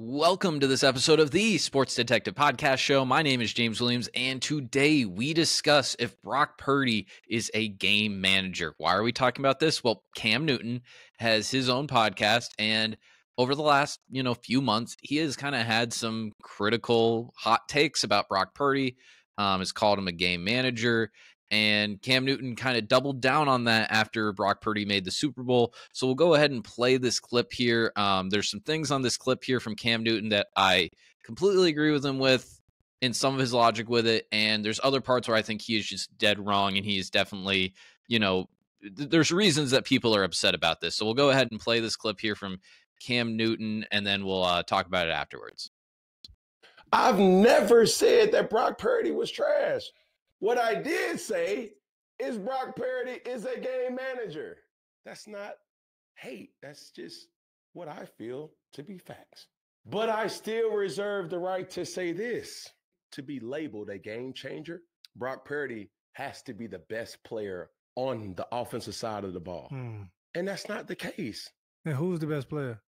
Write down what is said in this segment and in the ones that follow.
Welcome to this episode of the Sports Detective Podcast Show. My name is James Williams, and today we discuss if Brock Purdy is a game manager. Why are we talking about this? Well, Cam Newton has his own podcast, and over the last, few months, he has kind of had some critical hot takes about Brock Purdy. Has called him a game manager. And Cam Newton kind of doubled down on that after Brock Purdy made the Super Bowl. So we'll go ahead and play this clip here. There's some things on this clip here from Cam Newton that I completely agree with him with in some of his logic with it. And there's other parts where I think he is just dead wrong. And he is definitely, there's reasons that people are upset about this. So we'll go ahead and play this clip here from Cam Newton, and then we'll talk about it afterwards. I've never said that Brock Purdy was trash. What I did say is Brock Purdy is a game manager. That's not hate. That's just what I feel to be facts. But I still reserve the right to say this. To be labeled a game changer, Brock Purdy has to be the best player on the offensive side of the ball. And that's not the case. And who's the best player?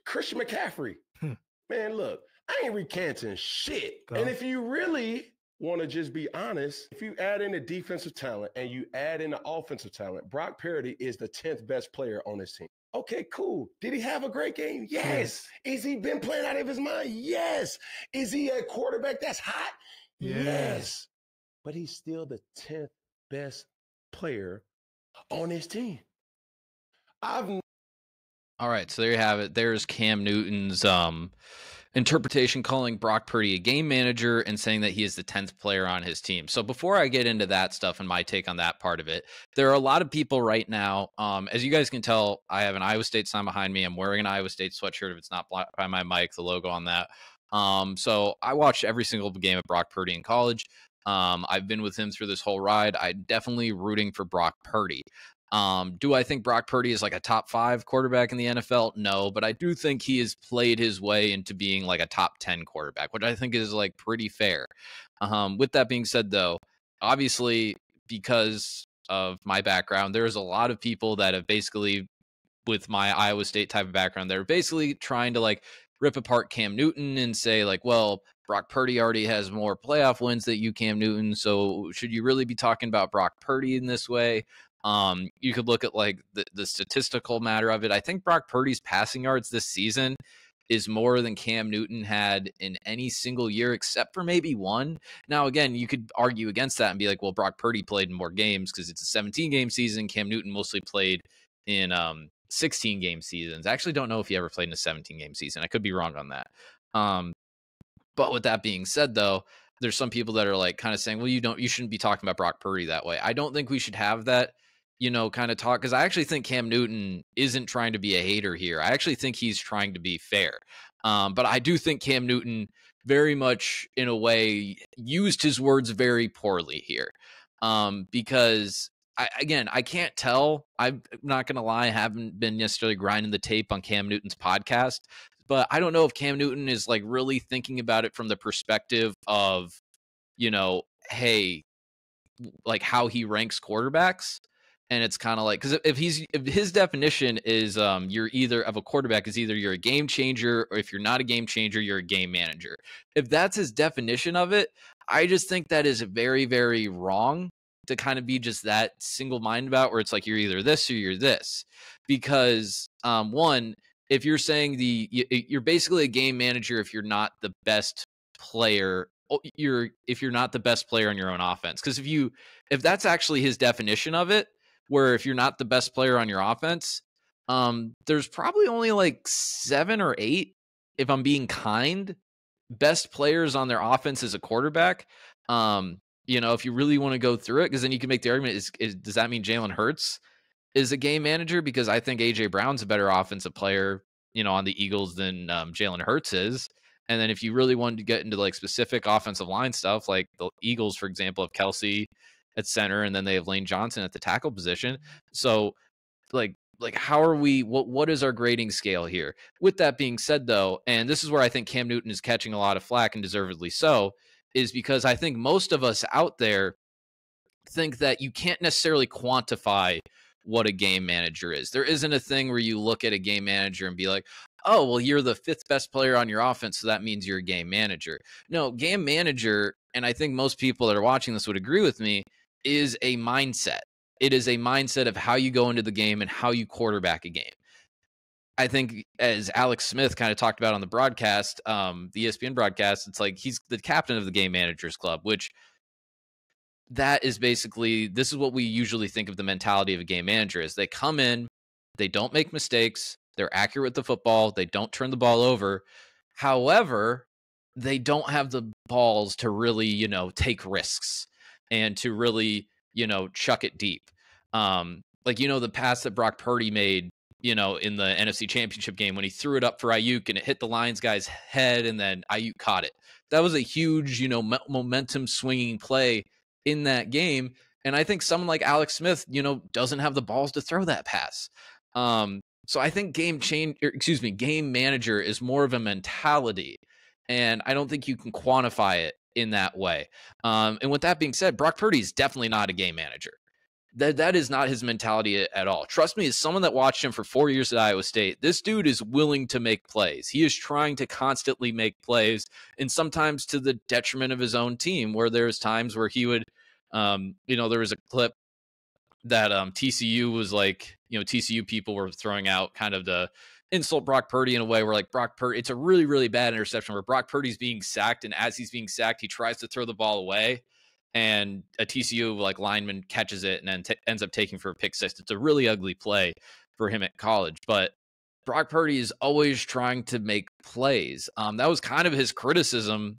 Christian McCaffrey. Man, look, I ain't recanting shit. Go. And if you really want to just be honest, if you add in the defensive talent and you add in the offensive talent, Brock Purdy is the 10th best player on this team. Okay, cool. Did he have a great game? Yes. Is he been playing out of his mind? Yes. Is he a quarterback that's hot? Yes. But he's still the 10th best player on his team. All right, so there you have it. There's Cam Newton's interpretation calling Brock Purdy a game manager and saying that he is the 10th player on his team. So before I get into that stuff and my take on that part of it, there are a lot of people right now, as you guys can tell, I have an Iowa State sign behind me. I'm wearing an Iowa State sweatshirt. If it's not by my mic, the logo on that. So I watched every single game of Brock Purdy in college. I've been with him through this whole ride. I'm definitely rooting for Brock Purdy. Do I think Brock Purdy is like a top 5 quarterback in the NFL? No, but I do think he has played his way into being like a top 10 quarterback, which I think is like pretty fair. With that being said, though, obviously, because of my background, there's a lot of people that have basically, with my Iowa State type of background, they're basically trying to like rip apart Cam Newton and say like, well, Brock Purdy already has more playoff wins than you, Cam Newton. So should you really be talking about Brock Purdy in this way? You could look at like the statistical matter of it. I think Brock Purdy's passing yards this season is more than Cam Newton had in any single year except for maybe one. Now, again, you could argue against that and be like, well, Brock Purdy played in more games because it's a 17-game season. Cam Newton mostly played in 16-game seasons. I actually don't know if he ever played in a 17-game season. I could be wrong on that. But with that being said, though, there's some people that are like kind of saying, well, you shouldn't be talking about Brock Purdy that way. I don't think we should have that, kind of talk, because I actually think Cam Newton isn't trying to be a hater here. I actually think he's trying to be fair. But I do think Cam Newton very much, in a way, used his words very poorly here. Because, I can't tell. I'm not going to lie. I haven't been necessarily grinding the tape on Cam Newton's podcast. But I don't know if Cam Newton is like really thinking about it from the perspective of, hey, like how he ranks quarterbacks. And it's kind of like, because if his definition is you're either of a quarterback is either you're a game changer, or if you're not a game changer, you're a game manager. If that's his definition of it, I just think that is very, very wrong to kind of be just that single-minded about, where it's like you're either this or you're this. Because one, if you're saying you're basically a game manager if you're not the best player, if you're not the best player on your own offense. Because if that's actually his definition of it, where if you're not the best player on your offense, there's probably only like 7 or 8, if I'm being kind, best players on their offense as a quarterback. If you really want to go through it, because then you can make the argument: does that mean Jalen Hurts is a game manager? Because I think AJ Brown's a better offensive player, on the Eagles than Jalen Hurts is. And then if you really wanted to get into like specific offensive line stuff, like the Eagles, for example, have Kelsey at center, and then they have Lane Johnson at the tackle position. So like how are we, what is our grading scale here? With that being said, though, and this is where I think Cam Newton is catching a lot of flack, and deservedly so, is because I think most of us out there think that you can't necessarily quantify what a game manager is. There isn't a thing where you look at a game manager and be like, oh, well, you're the fifth best player on your offense, so that means you're a game manager. No, game manager, and I think most people that are watching this would agree with me, is a mindset. It is a mindset of how you go into the game and how you quarterback a game. I think, as Alex Smith kind of talked about on the broadcast, the ESPN broadcast, it's like he's the captain of the game managers club, which that is basically, this is what we usually think of the mentality of a game manager is. They come in, they don't make mistakes, they're accurate with the football, they don't turn the ball over. However, they don't have the balls to really, take risks and to really, chuck it deep. Like, the pass that Brock Purdy made, in the NFC Championship game when he threw it up for Ayuk and it hit the Lions guy's head and then Ayuk caught it. That was a huge, momentum swinging play in that game. And I think someone like Alex Smith, doesn't have the balls to throw that pass. So I think game manager is more of a mentality. And I don't think you can quantify it in that way. And with that being said, Brock Purdy is definitely not a game manager. That is not his mentality at all. Trust me, as someone that watched him for 4 years at Iowa State, this dude is willing to make plays. He is trying to constantly make plays, and sometimes to the detriment of his own team, where there's times where he would, there was a clip that TCU was like, TCU people were throwing out kind of the insult Brock Purdy in a way where like Brock Purdy, it's a really, really bad interception where Brock Purdy's being sacked, and as he's being sacked, he tries to throw the ball away. And a TCU like lineman catches it and then ends up taking for a pick six. It's a really ugly play for him at college, but Brock Purdy is always trying to make plays. That was kind of his criticism,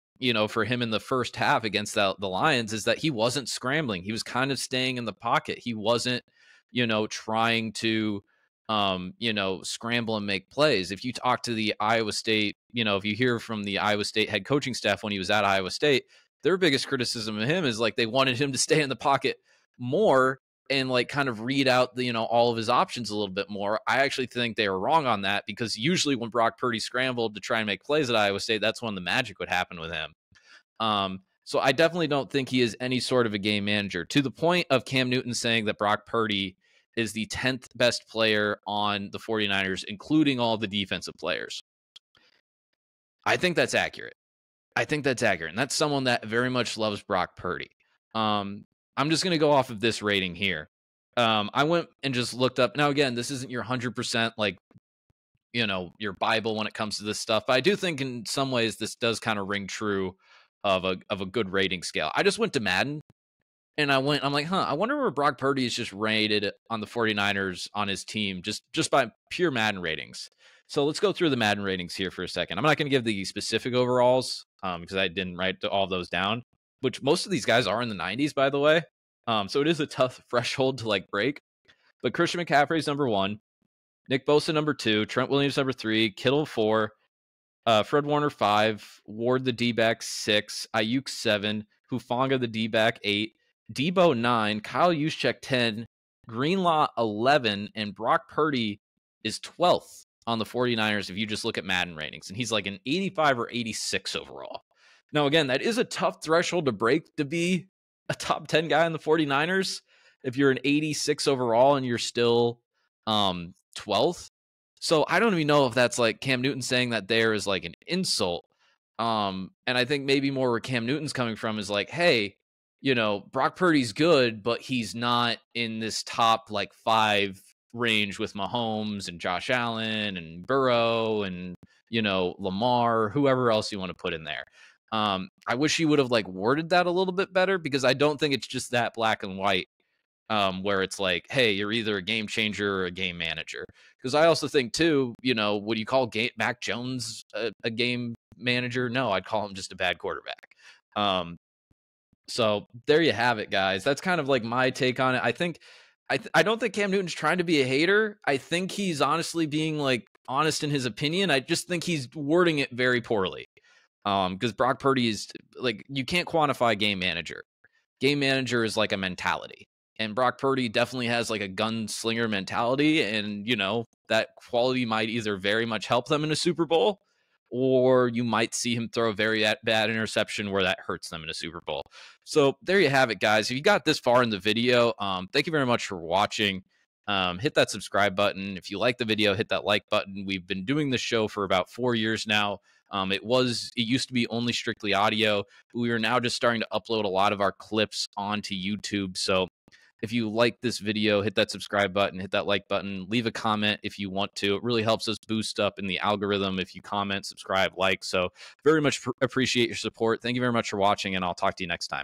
for him in the first half against the Lions, is that he wasn't scrambling. He was kind of staying in the pocket. He wasn't, trying to, scramble and make plays. If you talk to the Iowa State, if you hear from the Iowa State head coaching staff when he was at Iowa State, their biggest criticism of him is like they wanted him to stay in the pocket more and like kind of read out the, all of his options a little bit more. I actually think they were wrong on that, because usually when Brock Purdy scrambled to try and make plays at Iowa State, that's when the magic would happen with him. So I definitely don't think he is any sort of a game manager, to the point of Cam Newton saying that Brock Purdy is the 10th best player on the 49ers, including all the defensive players. I think that's accurate. And that's someone that very much loves Brock Purdy. I'm just going to go off of this rating here. I went and just looked up. Now, again, this isn't your 100% like, your Bible when it comes to this stuff. But I do think in some ways this does kind of ring true of a good rating scale. I just went to Madden and I'm like, I wonder where Brock Purdy is just rated on the 49ers on his team, just by pure Madden ratings. So let's go through the Madden ratings here for a second. I'm not going to give the specific overalls because I didn't write all those down, which most of these guys are in the 90s, by the way. So it is a tough threshold to like break. But Christian McCaffrey's number 1, Nick Bosa number 2, Trent Williams number 3, Kittle 4, Fred Warner 5, Ward the D-back 6, Ayuk 7, Hufanga the D-back 8, Debo 9, Kyle Juszczyk 10, Greenlaw 11, and Brock Purdy is 12th on the 49ers if you just look at Madden ratings. And he's like an 85 or 86 overall. Now, again, that is a tough threshold to break to be a top 10 guy in the 49ers. If you're an 86 overall and you're still 12th. So I don't even know if that's like Cam Newton saying that there is like an insult. And I think maybe more where Cam Newton's coming from is like, hey, Brock Purdy's good, but he's not in this top like 5 range with Mahomes and Josh Allen and Burrow and, Lamar, whoever else you want to put in there. I wish he would have like worded that a little bit better, because I don't think it's just that black and white, where it's like, hey, you're either a game changer or a game manager. Because I also think too, would you call Mac Jones a game manager? No, I'd call him just a bad quarterback. So there you have it, guys. That's kind of like my take on it. I don't think Cam Newton's trying to be a hater. I think he's honestly being like honest in his opinion. I just think he's wording it very poorly. Because Brock Purdy is like, you can't quantify game manager. Game manager is like a mentality. And Brock Purdy definitely has like a gunslinger mentality. And, that quality might either very much help them in a Super Bowl, or you might see him throw a very bad interception where that hurts them in a Super Bowl. So there you have it, guys. If you got this far in the video, thank you very much for watching. hit that subscribe button. If you like the video, hit that like button. We've been doing the show for about 4 years now. It used to be only strictly audio. We are now just starting to upload a lot of our clips onto YouTube. So if you like this video, hit that subscribe button, hit that like button, leave a comment if you want to. It really helps us boost up in the algorithm if you comment, subscribe, like. So very much appreciate your support. Thank you very much for watching, and I'll talk to you next time.